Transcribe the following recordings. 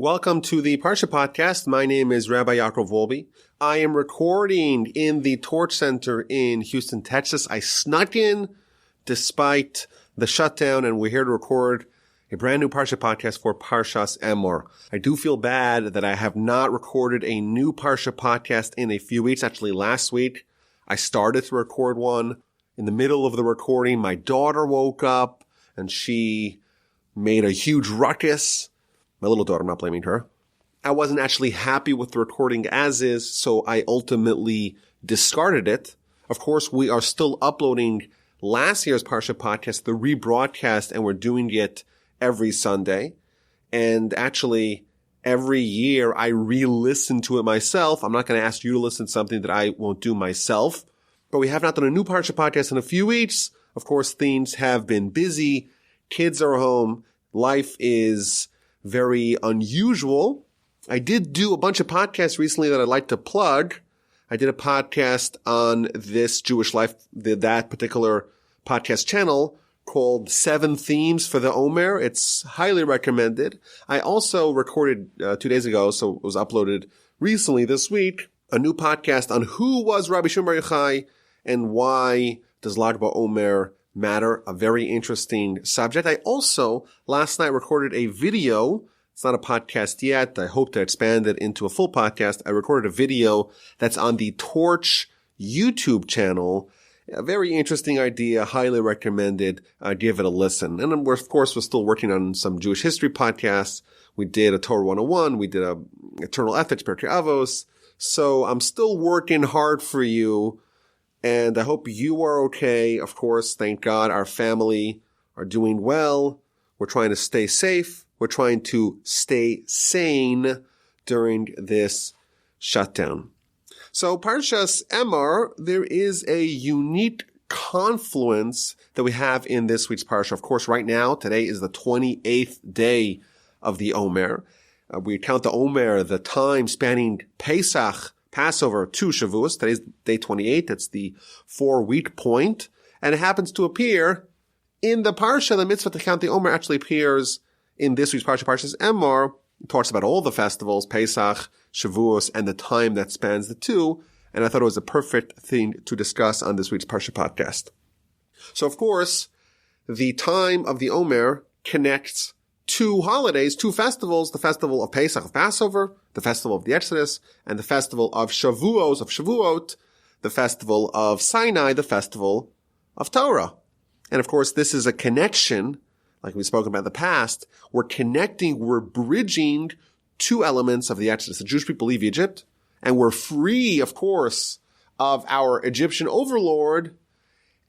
Welcome to the Parsha Podcast. My name is Rabbi Yaakov Wolbe. I am recording in the Torch Center in Houston, Texas. I snuck in despite the shutdown, and we're here to record a brand new Parsha Podcast for Parshas Emor. I do feel bad that I have not recorded a new Parsha Podcast in a few weeks. Actually, last week, I started to record one. In the middle of the recording, my daughter woke up, and she made a huge ruckus. My little daughter, I'm not blaming her. I wasn't actually happy with the recording as is, so I ultimately discarded it. Of course, we are still uploading last year's Parsha Podcast, the rebroadcast, and we're doing it every Sunday. And actually, every year I re-listen to it myself. I'm not going to ask you to listen to something that I won't do myself. But we have not done a new Parsha Podcast in a few weeks. Of course, things have been busy. Kids are home. Life is very unusual. I did do a bunch of podcasts recently that I'd like to plug. I did a podcast on This Jewish Life, that particular podcast channel called 7 Themes for the Omer. It's highly recommended. I also recorded 2 days ago, so it was uploaded recently this week, a new podcast on who was Rabbi Shimon Bar Yochai and why does Lag BaOmer matter, a very interesting subject. I also, last night, recorded a video. It's not a podcast yet. I hope to expand it into a full podcast. I recorded a video that's on the Torch YouTube channel. A very interesting idea, highly recommended. Give it a listen. And we're still working on some Jewish history podcasts. We did a Torah 101. We did a Eternal Ethics, Pirkei Avos. So I'm still working hard for you. And I hope you are okay. Of course, thank God our family are doing well. We're trying to stay safe. We're trying to stay sane during this shutdown. So Parshas Emor, there is a unique confluence that we have in this week's Parsha. Of course, right now, today is the 28th day of the Omer. We count the Omer, the time spanning Pesach, Passover, to Shavuos. Today's day 28. That's the 4-week point. And it happens to appear in the Parsha. The mitzvah to count the Omer actually appears in this week's Parsha, Parshas Emor. It talks about all the festivals, Pesach, Shavuos, and the time that spans the two. And I thought it was a perfect thing to discuss on this week's Parsha podcast. So, of course, the time of the Omer connects two holidays, two festivals, the festival of Pesach, of Passover, the festival of the Exodus, and the festival of Shavuos, of Shavuot, the festival of Sinai, the festival of Torah. And of course, this is a connection, like we've spoken about in the past. We're connecting, we're bridging two elements of the Exodus. The Jewish people leave Egypt, and we're free, of course, of our Egyptian overlord.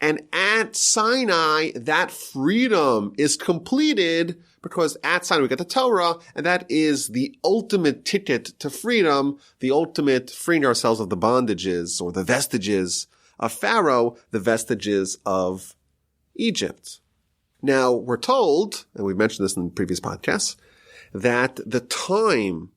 And at Sinai, that freedom is completed because at Sinai we get the Torah, and that is the ultimate ticket to freedom, the ultimate freeing ourselves of the bondages or the vestiges of Pharaoh, the vestiges of Egypt. Now, we're told, and we've mentioned this in previous podcasts, that the time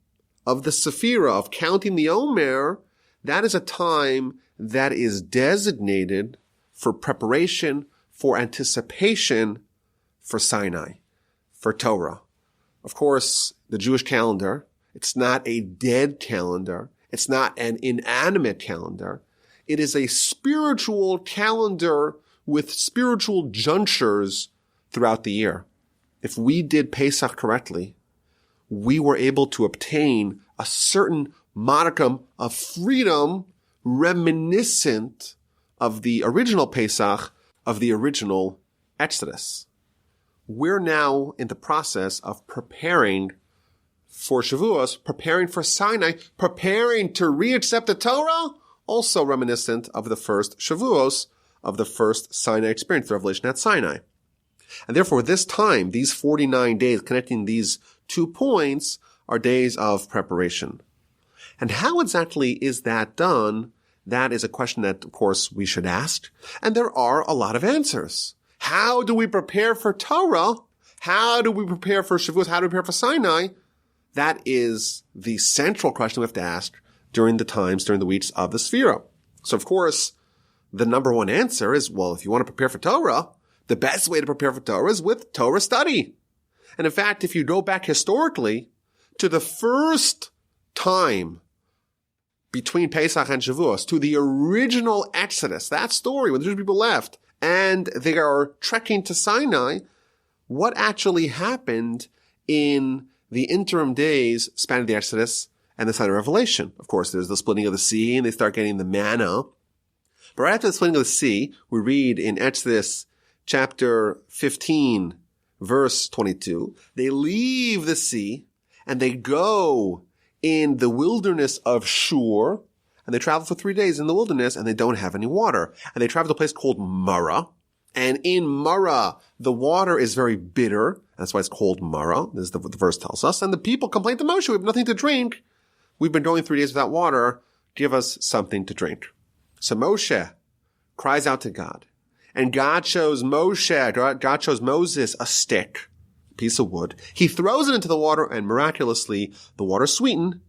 of the Sephirah, of counting the Omer, that is a time that is designated for preparation, for anticipation for Sinai, for Torah. Of course, the Jewish calendar, it's not a dead calendar. It's not an inanimate calendar. It is a spiritual calendar with spiritual junctures throughout the year. If we did Pesach correctly, we were able to obtain a certain modicum of freedom reminiscent of the original Pesach, of the original Exodus. We're now in the process of preparing for Shavuos, preparing for Sinai, preparing to re-accept the Torah, also reminiscent of the first Shavuos, of the first Sinai experience, the revelation at Sinai. And therefore, this time, these 49 days, connecting these 2 points, are days of preparation. And how exactly is that done? That is a question that, of course, we should ask. And there are a lot of answers. How do we prepare for Torah? How do we prepare for Shavuot? How do we prepare for Sinai? That is the central question we have to ask during the weeks of the Sefirah. So, of course, the number one answer is, well, if you want to prepare for Torah, the best way to prepare for Torah is with Torah study. And in fact, if you go back historically, to the first time between Pesach and Shavuos, to the original Exodus, that story when the Jewish people left, and they are trekking to Sinai, what actually happened in the interim days spanning the Exodus and the sign of Revelation? Of course, there's the splitting of the sea, and they start getting the manna. But right after the splitting of the sea, we read in Exodus chapter 15, verse 22, they leave the sea, and they go in the wilderness of Shur, and they travel for 3 days in the wilderness, and they don't have any water. And they travel to a place called Marah. And in Marah, the water is very bitter. That's why it's called Marah. This is what the verse tells us. And the people complain to Moshe, we have nothing to drink. We've been going 3 days without water. Give us something to drink. So Moshe cries out to God. And God shows Moses a stick, a piece of wood. He throws it into the water, and miraculously, the water sweetened,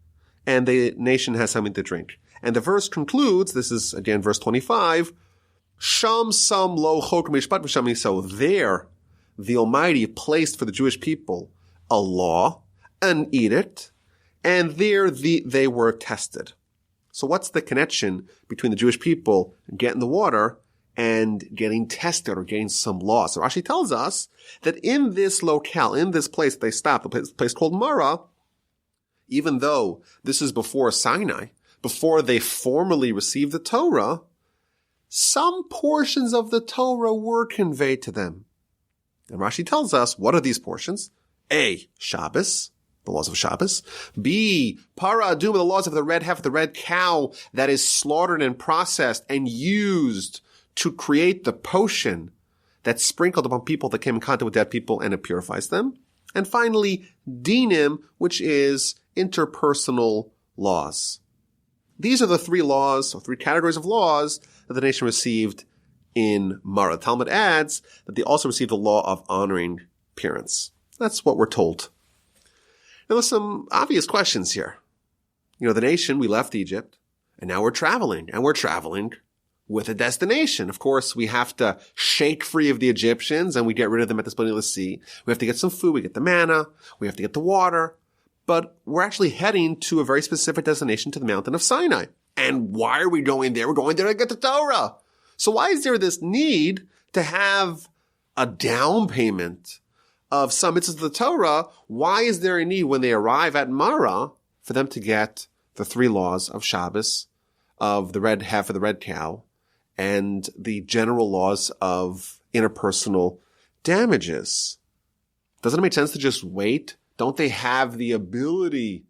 and the nation has something to drink. And the verse concludes, this is again verse 25, Sham sam lo chok mishpat v'sham. So there, the Almighty placed for the Jewish people a law, an edict, and there they were tested. So what's the connection between the Jewish people getting the water and getting tested or getting some law? So Rashi tells us that in this locale, in this place they stopped, the place called Marah, even though this is before Sinai, before they formally received the Torah, some portions of the Torah were conveyed to them. And Rashi tells us, what are these portions? A, Shabbos, the laws of Shabbos. B, Para Aduma, the laws of the red heifer, the red cow that is slaughtered and processed and used to create the potion that's sprinkled upon people that came in contact with dead people, and it purifies them. And finally, Dinim, which is interpersonal laws. These are the three laws, or three categories of laws that the nation received in Marah. Talmud adds that they also received the law of honoring parents. That's what we're told. Now there's some obvious questions here. You know, the nation, we left Egypt, and now we're traveling with a destination. Of course, we have to shake free of the Egyptians, and we get rid of them at the splitting of the sea. We have to get some food, we get the manna, we have to get the water, but we're actually heading to a very specific destination, to the mountain of Sinai. And why are we going there? We're going there to get the Torah. So why is there this need to have a down payment of some mitzvahs of the Torah? Why is there a need when they arrive at Marah for them to get the three laws of Shabbos, of the red heifer, the red cow, and the general laws of interpersonal damages? Doesn't it make sense to just wait? Don't they have the ability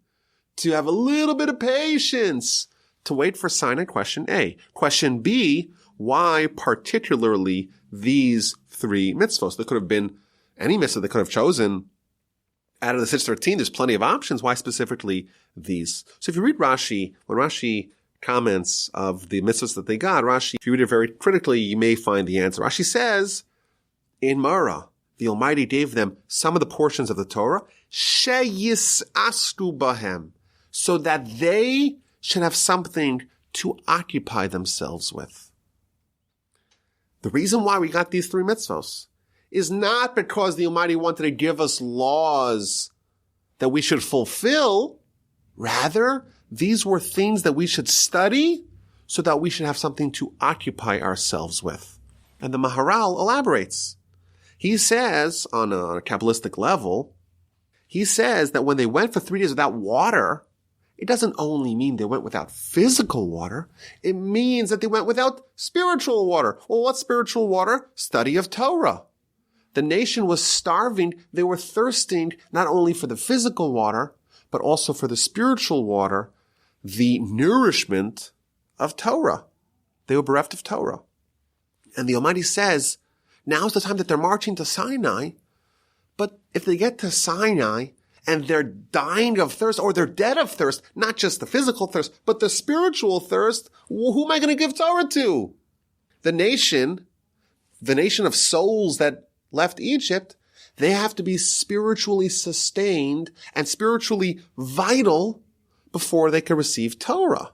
to have a little bit of patience to wait for Sinai? Question A. Question B, why particularly these three mitzvahs? There could have been any mitzvah they could have chosen. Out of the 613, there's plenty of options. Why specifically these? So if you read Rashi, when Rashi comments of the mitzvahs that they got, Rashi, if you read it very critically, you may find the answer. Rashi says, in Marah, the Almighty gave them some of the portions of the Torah, sheyisastu bahem, so that they should have something to occupy themselves with. The reason why we got these three mitzvahs is not because the Almighty wanted to give us laws that we should fulfill. Rather, these were things that we should study so that we should have something to occupy ourselves with. And the Maharal elaborates. He says, on a Kabbalistic level, he says that when they went for 3 days without water, it doesn't only mean they went without physical water. It means that they went without spiritual water. Well, what's spiritual water? Study of Torah. The nation was starving. They were thirsting not only for the physical water, but also for the spiritual water, the nourishment of Torah. They were bereft of Torah. And the Almighty says, now's the time that they're marching to Sinai. But if they get to Sinai and they're dying of thirst, or they're dead of thirst, not just the physical thirst, but the spiritual thirst, who am I going to give Torah to? The nation of souls that left Egypt, they have to be spiritually sustained and spiritually vital before they can receive Torah.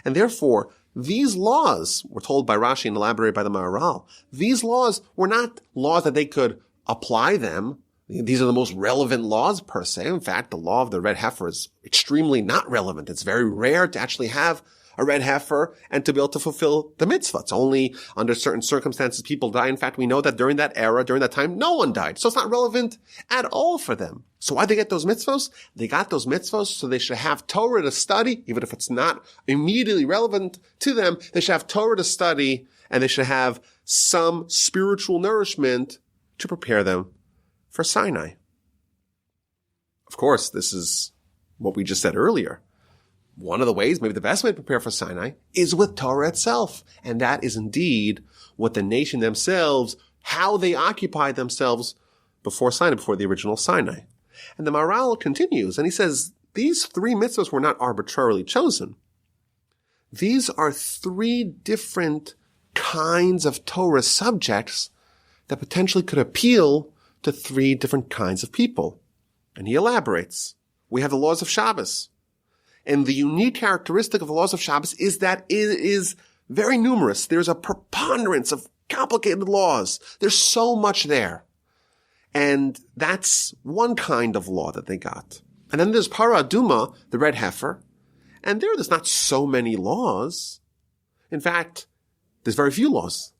And therefore, these laws, we're told by Rashi and elaborated by the Maharal, these laws were not laws that they could apply them These are the most relevant laws per se. In fact, the law of the red heifer is extremely not relevant. It's very rare to actually have a red heifer and to be able to fulfill the mitzvah. It's only under certain circumstances people die. In fact, we know that during that era, during that time, no one died. So it's not relevant at all for them. So why'd they get those mitzvahs? They got those mitzvahs so they should have Torah to study, even if it's not immediately relevant to them. They should have Torah to study, and they should have some spiritual nourishment to prepare them for Sinai. Of course, this is what we just said earlier. One of the ways, maybe the best way to prepare for Sinai, is with Torah itself. And that is indeed what the nation themselves, how they occupied themselves before Sinai, before the original Sinai. And the Maharal continues, and he says, these 3 mitzvahs were not arbitrarily chosen. These are 3 different kinds of Torah subjects that potentially could appeal to 3 different kinds of people. And he elaborates. We have the laws of Shabbos. And the unique characteristic of the laws of Shabbos is that it is very numerous. There's a preponderance of complicated laws. There's so much there. And that's one kind of law that they got. And then there's Para Aduma, the red heifer. And there's not so many laws. In fact, there's very few laws.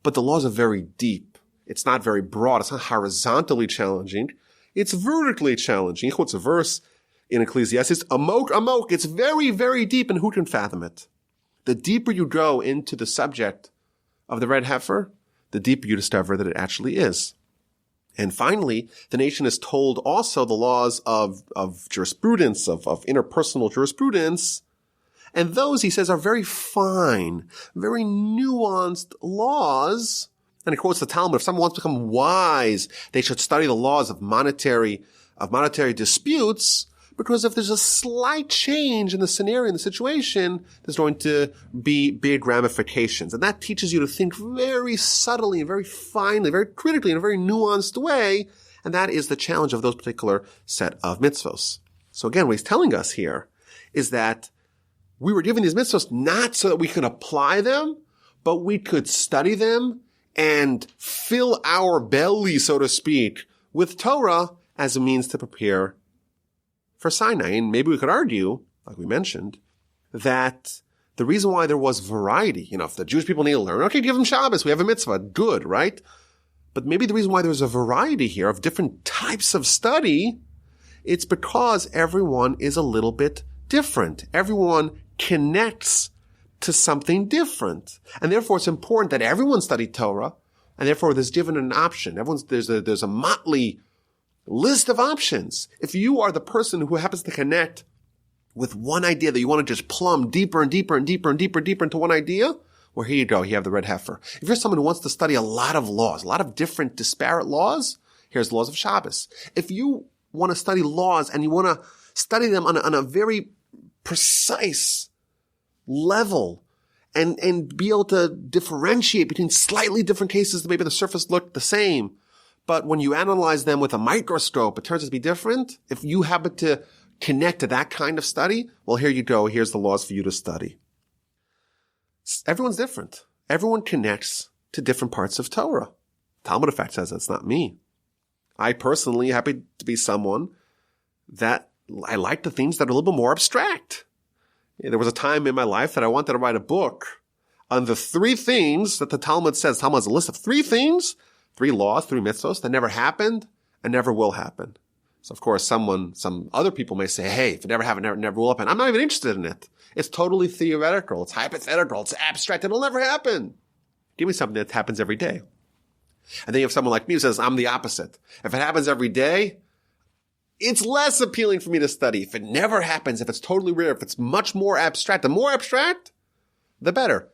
But the laws are very deep. It's not very broad. It's not horizontally challenging. It's vertically challenging. He quotes a verse in Ecclesiastes, Amok. It's very, very deep, and who can fathom it? The deeper you go into the subject of the red heifer, the deeper you discover that it actually is. And finally, the nation is told also the laws of jurisprudence, of interpersonal jurisprudence. And those, he says, are very fine, very nuanced laws. And he quotes the Talmud, if someone wants to become wise, they should study the laws of monetary disputes, because if there's a slight change in the scenario, in the situation, there's going to be big ramifications. And that teaches you to think very subtly and very finely, very critically, in a very nuanced way. And that is the challenge of those particular set of mitzvos. So again, what he's telling us here is that we were given these mitzvos not so that we could apply them, but we could study them and fill our belly, so to speak, with Torah as a means to prepare for Sinai. And maybe we could argue, like we mentioned, that the reason why there was variety, if the Jewish people need to learn, okay, give them Shabbos, we have a mitzvah, good, right? But maybe the reason why there's a variety here of different types of study, it's because everyone is a little bit different. Everyone connects to something different. And therefore it's important that everyone study Torah, and therefore there's given an option. There's a motley list of options. If you are the person who happens to connect with one idea that you want to just plumb deeper and deeper and deeper and deeper and deeper into one idea, well, here you go. You have the red heifer. If you're someone who wants to study a lot of laws, a lot of different disparate laws, here's the laws of Shabbos. If you want to study laws and you want to study them on a very precise level and be able to differentiate between slightly different cases that maybe the surface look the same, but when you analyze them with a microscope, it turns out to be different. If you happen to connect to that kind of study, well, here you go. Here's the laws for you to study. Everyone's different. Everyone connects to different parts of Torah. Talmud, in fact, says that's not me. I personally happen to be someone that I like the things that are a little bit more abstract. There was a time in my life that I wanted to write a book on the 3 things that the Talmud says. Talmud has a list of 3 things, 3 laws, 3 mitzvos that never happened and never will happen. So, of course, some other people may say, hey, if it never happened, never will happen. I'm not even interested in it. It's totally theoretical. It's hypothetical. It's abstract. It'll never happen. Give me something that happens every day. And then you have someone like me who says, I'm the opposite. If it happens every day, it's less appealing for me to study. If it never happens, if it's totally rare, if it's much more abstract, the more abstract, the better.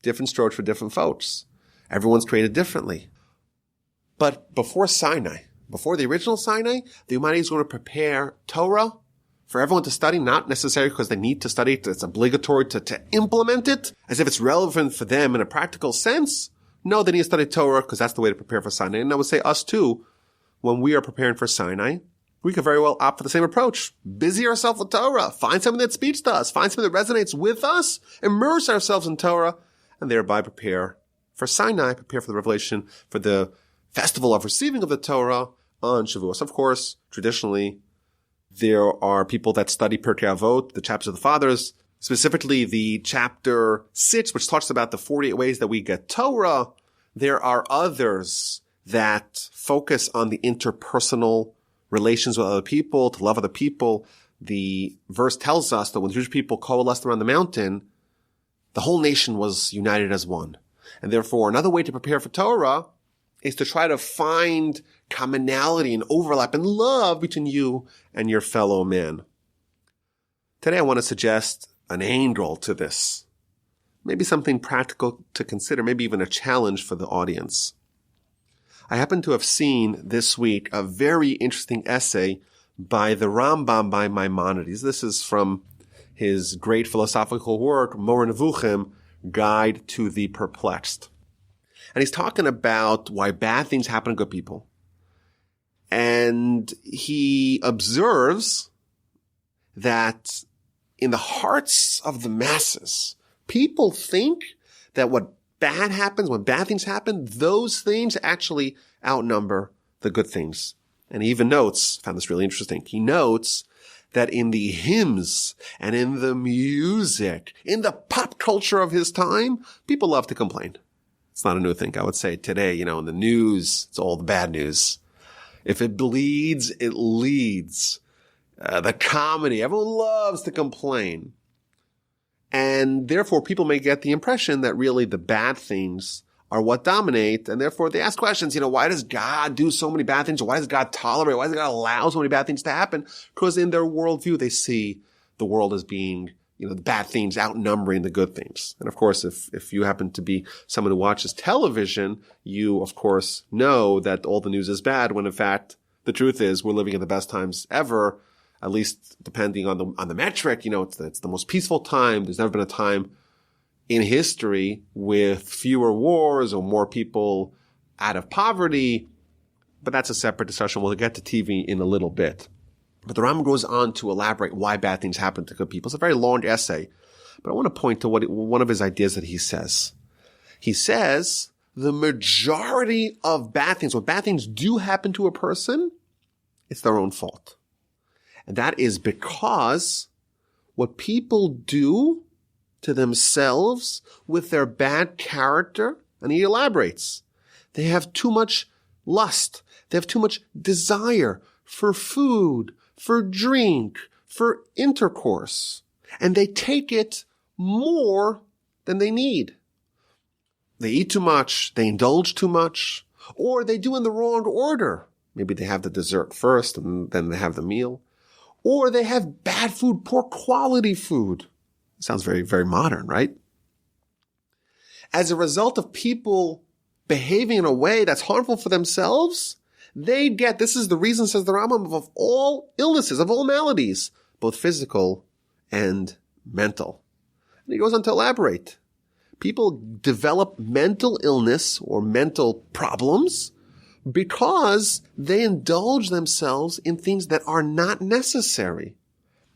Different strokes for different folks. Everyone's created differently. But before Sinai, before the original Sinai, the Almighty is going to prepare Torah for everyone to study, not necessarily because they need to study it. It's obligatory to implement it as if it's relevant for them in a practical sense. No, they need to study Torah because that's the way to prepare for Sinai. And I would say us too, when we are preparing for Sinai, we could very well opt for the same approach. Busy ourselves with Torah. Find something that speaks to us. Find something that resonates with us. Immerse ourselves in Torah and thereby prepare for Sinai, prepare for the revelation, for the festival of receiving of the Torah on Shavuos. Of course, traditionally, there are people that study Pirkei Avot, the chapters of the fathers, specifically the chapter 6, which talks about the 48 ways that we get Torah. There are others that focus on the interpersonal relations with other people, to love other people. The verse tells us that when the Jewish people coalesced around the mountain, the whole nation was united as one. And therefore, another way to prepare for Torah is to try to find commonality and overlap and love between you and your fellow man. Today, I want to suggest an angle to this. Maybe something practical to consider, maybe even a challenge for the audience. I happen to have seen this week a very interesting essay by the Rambam by Maimonides. This is from his great philosophical work, Mor Nevuchim, Guide to the Perplexed. And he's talking about why bad things happen to good people. And he observes that in the hearts of the masses, people think that when bad things happen, those things actually outnumber the good things. And he even notes, I found this really interesting, he notes that in the hymns and in the music, in the pop culture of his time, people love to complain. It's not a new thing. I would say today, in the news, it's all the bad news. If it bleeds, it leads. The comedy, everyone loves to complain. And therefore, people may get the impression that really the bad things are what dominate. And therefore, they ask questions, why does God do so many bad things? Or why does God tolerate? Why does God allow so many bad things to happen? Because in their worldview, they see the world as being, the bad things outnumbering the good things. And of course, if you happen to be someone who watches television, you, of course, know that all the news is bad, when in fact, the truth is we're living in the best times ever, at least depending on the metric. It's the most peaceful time. There's never been a time in history with fewer wars or more people out of poverty. But that's a separate discussion. We'll get to TV in a little bit. But the Rambam goes on to elaborate why bad things happen to good people. It's a very long essay, but I want to point to one of his ideas that he says. He says the majority of bad things, when bad things do happen to a person, it's their own fault. And that is because what people do to themselves with their bad character, and he elaborates, they have too much lust, they have too much desire for food, for drink, for intercourse, and they take it more than they need. They eat too much, they indulge too much, or they do in the wrong order. Maybe they have the dessert first and then they have the meal. Or they have bad food, poor quality food. Sounds very, very modern, right? As a result of people behaving in a way that's harmful for themselves, this is the reason, says the Rambam, of all illnesses, of all maladies, both physical and mental. And he goes on to elaborate. People develop mental illness or mental problems because they indulge themselves in things that are not necessary.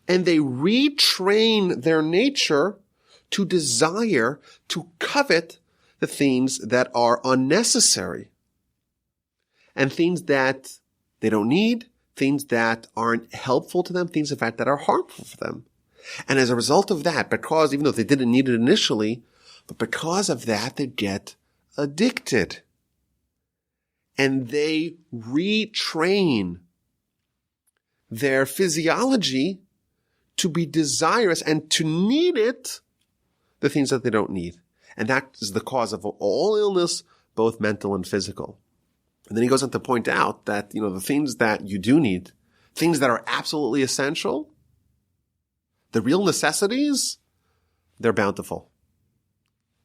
And they retrain their nature to desire, to covet the things that are unnecessary. And things that they don't need, things that aren't helpful to them, things in fact that are harmful for them. And as a result of that, because even though they didn't need it initially, but because of that, they get addicted. And they retrain their physiology to be desirous and to need the things that they don't need. And that is the cause of all illness, both mental and physical. And then he goes on to point out that, the things that you do need, things that are absolutely essential, the real necessities, they're bountiful.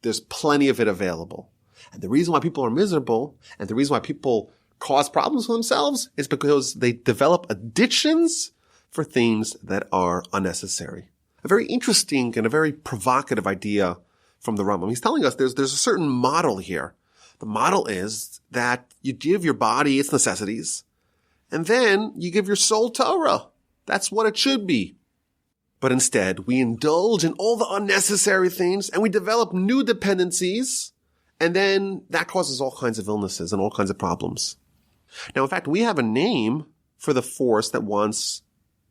There's plenty of it available. And the reason why people are miserable and the reason why people cause problems for themselves is because they develop addictions for things that are unnecessary. A very interesting and a very provocative idea from the Rambam. He's telling us there's a certain model here. The model is that you give your body its necessities, and then you give your soul Torah. That's what it should be. But instead, we indulge in all the unnecessary things, and we develop new dependencies, and then that causes all kinds of illnesses and all kinds of problems. Now, in fact, we have a name for the force that wants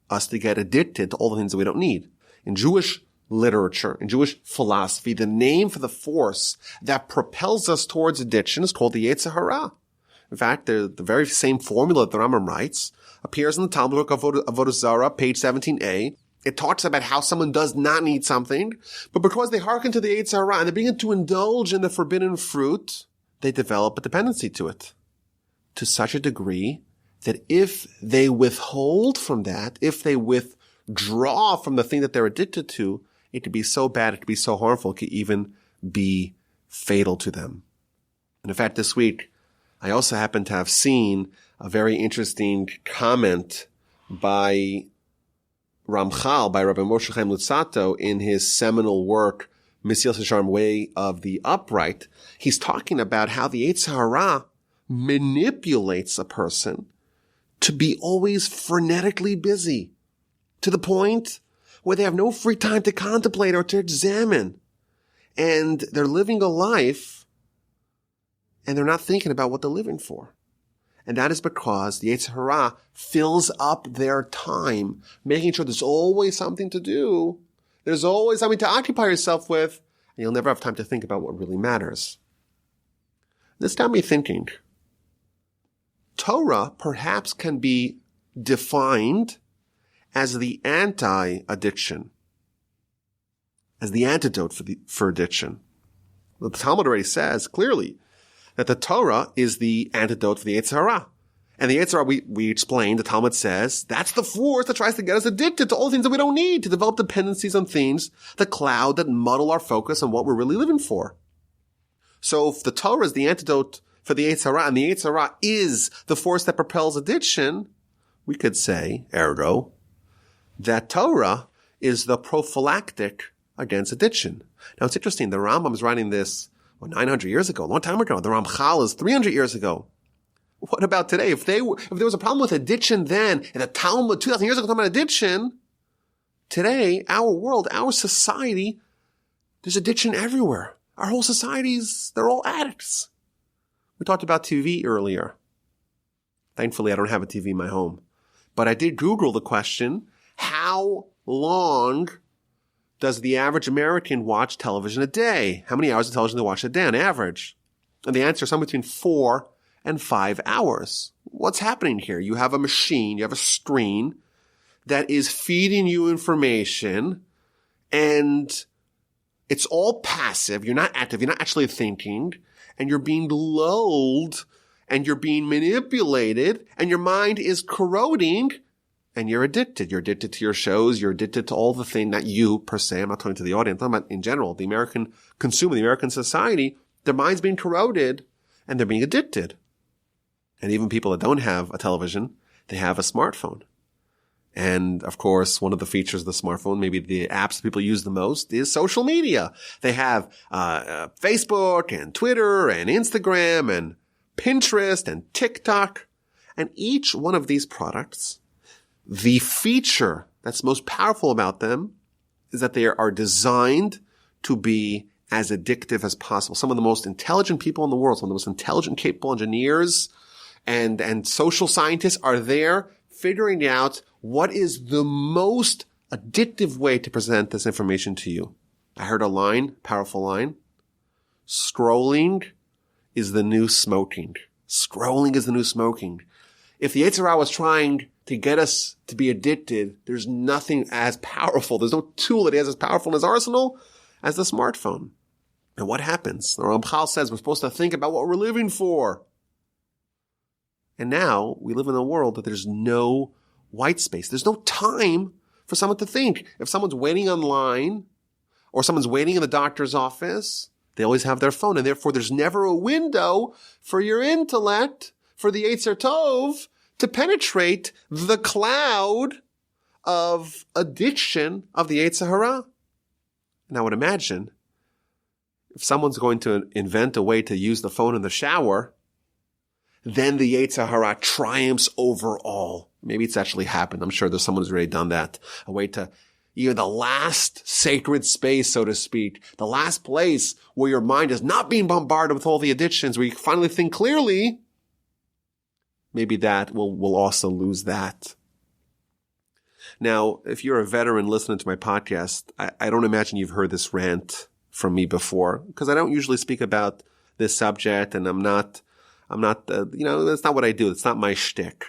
us to get addicted to all the things that we don't need. In Jewish literature, in Jewish philosophy, the name for the force that propels us towards addiction is called the Yetzer Hara. In fact, the very same formula that the Rambam writes appears in the Talmud of Avodah Zarah, page 17a. It talks about how someone does not need something, but because they hearken to the Yetzer Hara and they begin to indulge in the forbidden fruit, they develop a dependency to it to such a degree that if they withhold from that, if they withdraw from the thing that they're addicted to, it could be so bad, it could be so harmful, it could even be fatal to them. And in fact, this week, I also happen to have seen a very interesting comment by Ramchal, by Rabbi Moshe Chaim Luzzatto, in his seminal work, Mesilas Yesharim, Way of the Upright. He's talking about how the Yetzer Hara manipulates a person to be always frenetically busy, to the point where they have no free time to contemplate or to examine. And they're living a life, and they're not thinking about what they're living for. And that is because the Yetzer Hara fills up their time, making sure there's always something to do. There's always something to occupy yourself with, and you'll never have time to think about what really matters. This got me thinking. Torah perhaps can be defined as the anti-addiction, as the antidote for addiction. The Talmud already says clearly that the Torah is the antidote for the Yetzer Hara. And the Yetzer Hara, we explained, the Talmud says, that's the force that tries to get us addicted to all things that we don't need, to develop dependencies on things that cloud, that muddle our focus on what we're really living for. So if the Torah is the antidote for the Yetzer Hara, and the Yetzer Hara is the force that propels addiction, we could say, ergo, that Torah is the prophylactic against addiction. Now it's interesting, the Rambam is writing this 900 years ago, a long time ago. The Ramchal is 300 years ago. What about today? If there was a problem with addiction then, and the Talmud 2,000 years ago talking about addiction, today, our world, our society, there's addiction everywhere. Our whole societies, they're all addicts. We talked about TV earlier. Thankfully, I don't have a TV in my home. But I did Google the question, how long does the average American watch television a day? How many hours of television do they watch a day on average? And the answer is somewhere between 4 and 5 hours. What's happening here? You have a machine, you have a screen that is feeding you information, and it's all passive. You're not active. You're not actually thinking, and you're being lulled, and you're being manipulated, and your mind is corroding, and you're addicted. You're addicted to your shows. You're addicted to all the things, not you per se. I'm not talking to the audience. I'm talking about in general, the American consumer, the American society. Their mind's being corroded and they're being addicted. And even people that don't have a television, they have a smartphone. And of course, one of the features of the smartphone, maybe the apps that people use the most, is social media. They have Facebook and Twitter and Instagram and Pinterest and TikTok. And each one of these products, the feature that's most powerful about them is that they are designed to be as addictive as possible. Some of the most intelligent people in the world, some of the most intelligent, capable engineers and social scientists are there figuring out what is the most addictive way to present this information to you. I heard a line, powerful line. Scrolling is the new smoking. Scrolling is the new smoking. If the Yetzer Hara was trying to get us to be addicted, there's nothing as powerful. There's no tool that is as powerful in his arsenal as the smartphone. And what happens? The Ramchal says we're supposed to think about what we're living for. And now we live in a world that there's no white space. There's no time for someone to think. If someone's waiting online or someone's waiting in the doctor's office, they always have their phone. And therefore, there's never a window for your intellect, for the Yetzer Tov, to penetrate the cloud of addiction of the Yetzer Hara. And I would imagine if someone's going to invent a way to use the phone in the shower, then the Yetzer Hara triumphs over all. Maybe it's actually happened. I'm sure there's someone who's already done that. A way to, the last sacred space, so to speak, the last place where your mind is not being bombarded with all the addictions, where you finally think clearly, maybe that we'll also lose that. Now, if you're a veteran listening to my podcast, I don't imagine you've heard this rant from me before, because I don't usually speak about this subject, and I'm not, that's not what I do. It's not my shtick.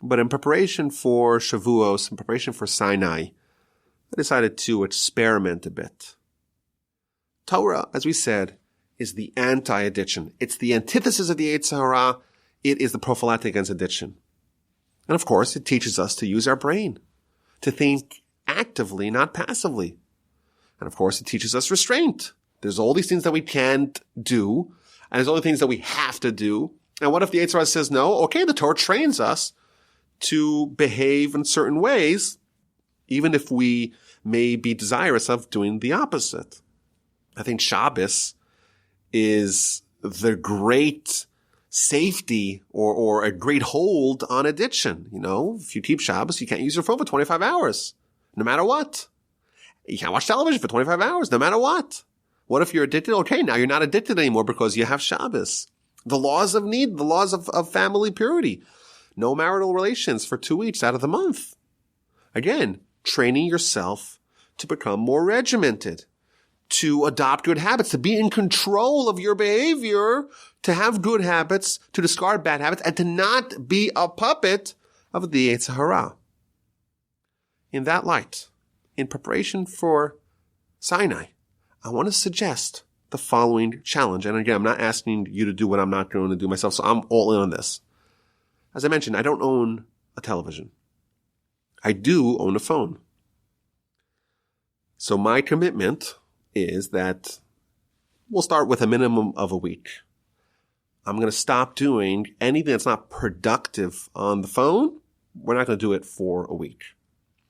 But in preparation for Shavuos, in preparation for Sinai, I decided to experiment a bit. Torah, as we said, is the anti-addiction. It's the antithesis of the Yetzer Hara. It is the prophylactic against addiction. And of course, it teaches us to use our brain, to think actively, not passively. And of course, it teaches us restraint. There's all these things that we can't do, and there's all the things that we have to do. And what if the Yetzer Hara says no? Okay, the Torah trains us to behave in certain ways, even if we may be desirous of doing the opposite. I think Shabbos is the great safety or a great hold on addiction. If you keep Shabbos, you can't use your phone for 25 hours, no matter what. You can't watch television for 25 hours, no matter what. What if you're addicted? Okay, now you're not addicted anymore because you have Shabbos. The laws of need, the laws of family purity. No marital relations for 2 weeks out of the month. Again, training yourself to become more regimented, to adopt good habits, to be in control of your behavior, to have good habits, to discard bad habits, and to not be a puppet of the Yetzer Hara. In that light, in preparation for Sinai, I want to suggest the following challenge. And again, I'm not asking you to do what I'm not going to do myself, so I'm all in on this. As I mentioned, I don't own a television. I do own a phone. So my commitment is that we'll start with a minimum of a week. I'm going to stop doing anything that's not productive on the phone. We're not going to do it for a week.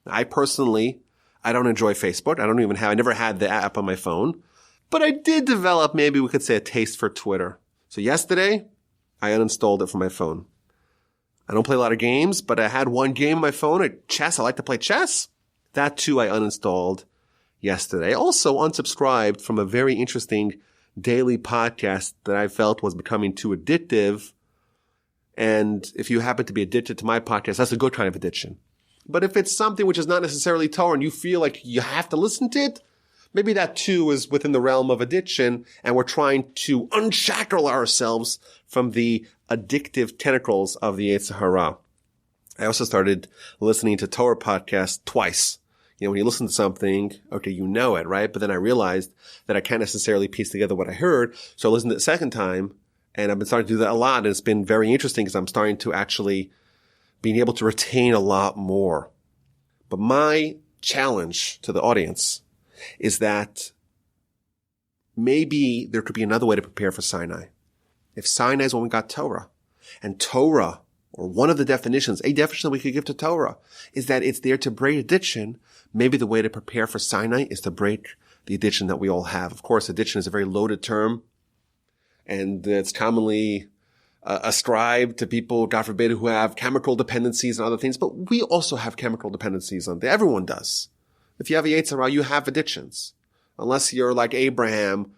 I don't enjoy Facebook. I never had the app on my phone, but I did develop, maybe we could say, a taste for Twitter. So yesterday, I uninstalled it from my phone. I don't play a lot of games, but I had one game on my phone, chess. I like to play chess. That too, I uninstalled yesterday. Also unsubscribed from a very interesting daily podcast that I felt was becoming too addictive. And if you happen to be addicted to my podcast, that's a good kind of addiction. But if it's something which is not necessarily Torah and you feel like you have to listen to it, maybe that too is within the realm of addiction, and we're trying to unshackle ourselves from the addictive tentacles of the Yetzer Hara. I also started listening to Torah podcasts twice. When you listen to something, okay, you know it, right? But then I realized that I can't necessarily piece together what I heard. So I listened to it a second time, and I've been starting to do that a lot. And it's been very interesting because I'm starting to actually being able to retain a lot more. But my challenge to the audience is that maybe there could be another way to prepare for Sinai. If Sinai is when we got Torah, and Torah, or one of the definitions, a definition that we could give to Torah, is that it's there to break addiction, maybe the way to prepare for Sinai is to break the addiction that we all have. Of course, addiction is a very loaded term, and it's commonly ascribed to people, God forbid, who have chemical dependencies and other things, but we also have chemical dependencies on there. Everyone does. If you have a Yetzer Hara, you have addictions. Unless you're like Abraham,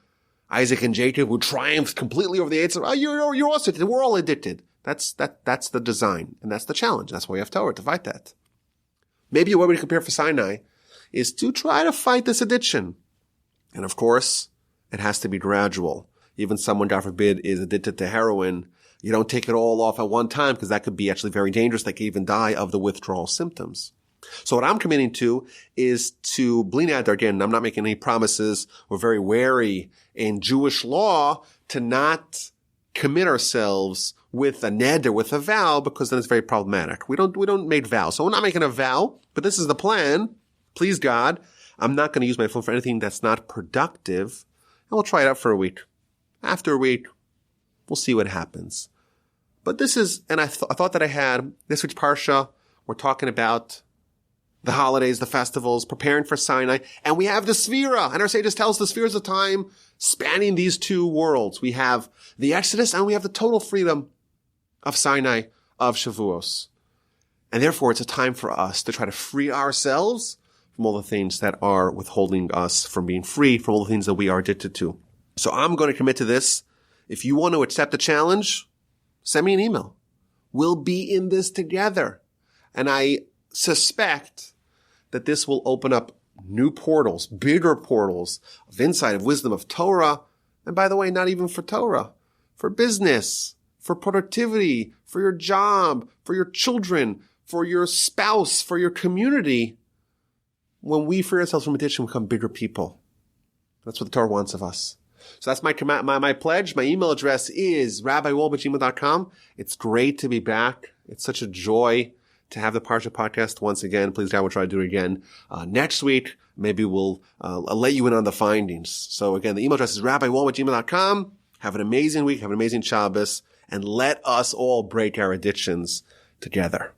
Isaac, and Jacob, who triumphed completely over the Yetzer Hara, you're also addicted. We're all addicted. That's the design, and that's the challenge. That's why we have Torah, to fight that. Maybe a way to prepare for Sinai is to try to fight this addiction. And of course, it has to be gradual. Even someone, God forbid, is addicted to heroin. You don't take it all off at one time, because that could be actually very dangerous. They could even die of the withdrawal symptoms. So what I'm committing to is to blin out there. Again, I'm not making any promises. We're very wary in Jewish law to not commit ourselves with a neder, with a vow, because then it's very problematic. We don't make vows. So we're not making a vow, but this is the plan. Please God, I'm not going to use my phone for anything that's not productive. And we'll try it out for a week. After a week, we'll see what happens. But this is, and I thought that I had this week's Parsha. We're talking about the holidays, the festivals, preparing for Sinai. And we have the Sefira. And our sages tell us the Sefira is a time spanning these two worlds. We have the Exodus and we have the total freedom of Sinai, of Shavuos. And therefore, it's a time for us to try to free ourselves from all the things that are withholding us from being free, from all the things that we are addicted to. So I'm going to commit to this. If you want to accept the challenge, send me an email. will be in this together. And I suspect that this will open up new portals, bigger portals of insight, of wisdom, of Torah. And by the way, not even for Torah, for business, for productivity, for your job, for your children, for your spouse, for your community. When we free ourselves from addiction, we become bigger people. That's what the Torah wants of us. So that's my pledge. My email address is rabbiwolb@gmail.com. It's great to be back. It's such a joy to have the Parsha podcast once again. Please, God, we'll try to do it again. Next week, maybe I'll let you in on the findings. So again, the email address is rabbiwolb@gmail.com. Have an amazing week. Have an amazing Shabbos. And let us all break our addictions together.